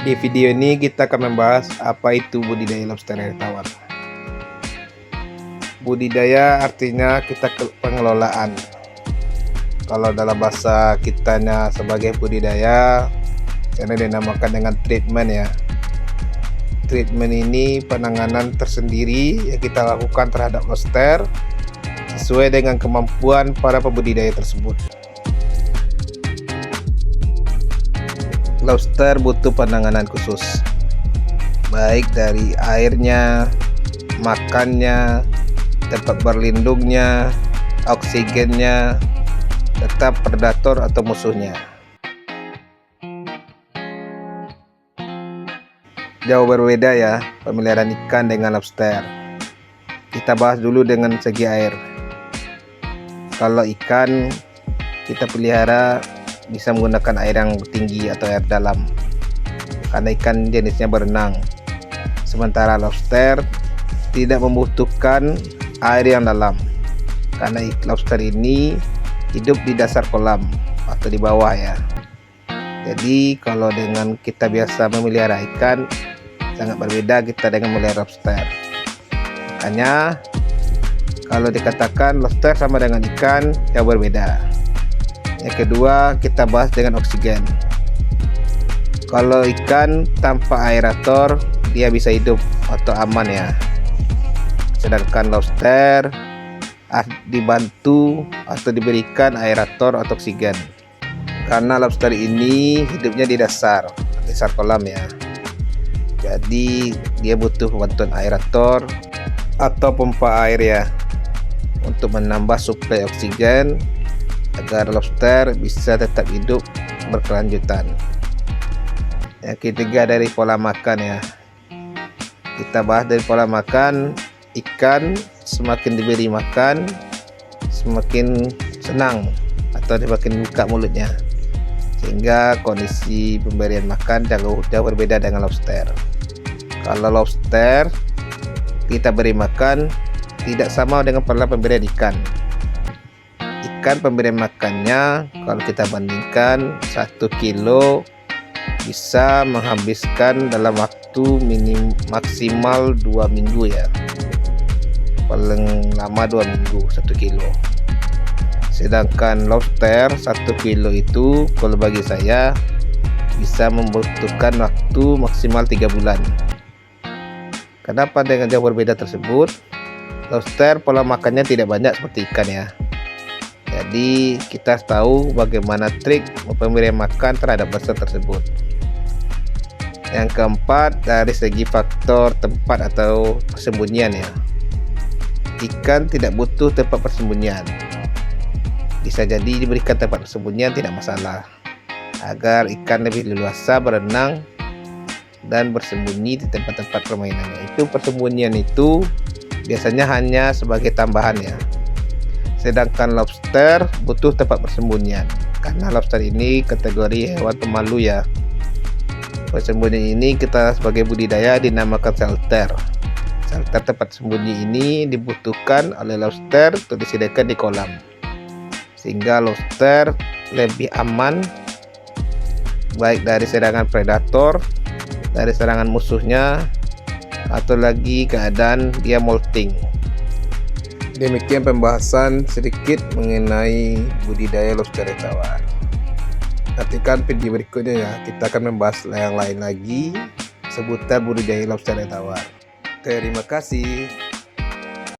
Di video ini kita akan membahas apa itu budidaya lobster air tawar. Budidaya artinya pengelolaan. Kalau dalam bahasa kitanya sebagai budidaya, karena dinamakan dengan treatment ya. Treatment ini penanganan tersendiri yang kita lakukan terhadap lobster sesuai dengan kemampuan para pembudidaya tersebut. Lobster butuh penanganan khusus, baik dari airnya, makannya, tempat berlindungnya, oksigennya, tetap predator atau musuhnya. Jauh berbeda ya pemeliharaan ikan dengan lobster. Kita bahas dulu dengan segi air. Kalau ikan kita pelihara bisa menggunakan air yang tinggi atau air dalam, karena ikan jenisnya berenang. Sementara lobster tidak membutuhkan air yang dalam, karena lobster ini hidup di dasar kolam atau di bawah ya. Jadi kalau dengan kita biasa memelihara ikan, sangat berbeda kita dengan memelihara lobster. Makanya kalau dikatakan lobster sama dengan ikan, jauh berbeda. Yang kedua, kita bahas dengan oksigen. Kalau ikan tanpa aerator, dia bisa hidup atau aman ya. Sedangkan lobster dibantu atau diberikan aerator atau oksigen. Karena lobster ini hidupnya di dasar kolam ya. Jadi dia butuh bantuan aerator atau pompa air ya, untuk menambah suplai oksigen agar lobster bisa tetap hidup berkelanjutan. Yang ketiga, dari pola makan ya. Kita bahas dari pola makan. Ikan semakin diberi makan, semakin senang atau semakin buka mulutnya, sehingga kondisi pemberian makan jauh berbeda dengan lobster. Kalau lobster kita beri makan tidak sama dengan pola pemberian ikan. Ikan pemberian makannya kalau kita bandingkan 1 kilo bisa menghabiskan dalam waktu maksimal 2 minggu ya, paling lama 2 minggu 1 kilo. Sedangkan lobster 1 kilo itu kalau bagi saya bisa membutuhkan waktu maksimal 3 bulan. Kenapa dengan jauh berbeda tersebut? Lobster pola makannya tidak banyak seperti ikan ya. Jadi kita tahu bagaimana trik pemberian makan terhadap lobster tersebut. Yang keempat, dari segi faktor tempat atau persembunyian ya. Ikan tidak butuh tempat persembunyian. Bisa jadi diberikan tempat persembunyian tidak masalah, agar ikan lebih leluasa berenang dan bersembunyi di tempat-tempat permainannya. Itu persembunyian itu biasanya hanya sebagai tambahan ya. Sedangkan lobster butuh tempat persembunyian, karena lobster ini kategori hewan pemalu ya. Persembunyian ini kita sebagai budidaya dinamakan shelter. Shelter tempat sembunyi ini dibutuhkan oleh lobster untuk disediakan di kolam, sehingga lobster lebih aman baik dari serangan predator, dari serangan musuhnya, atau lagi keadaan dia molting. Demikian pembahasan sedikit mengenai budidaya lobster air tawar. Nantikan video berikutnya ya, kita akan membahas yang lain lagi seputar budidaya lobster air tawar. Terima kasih.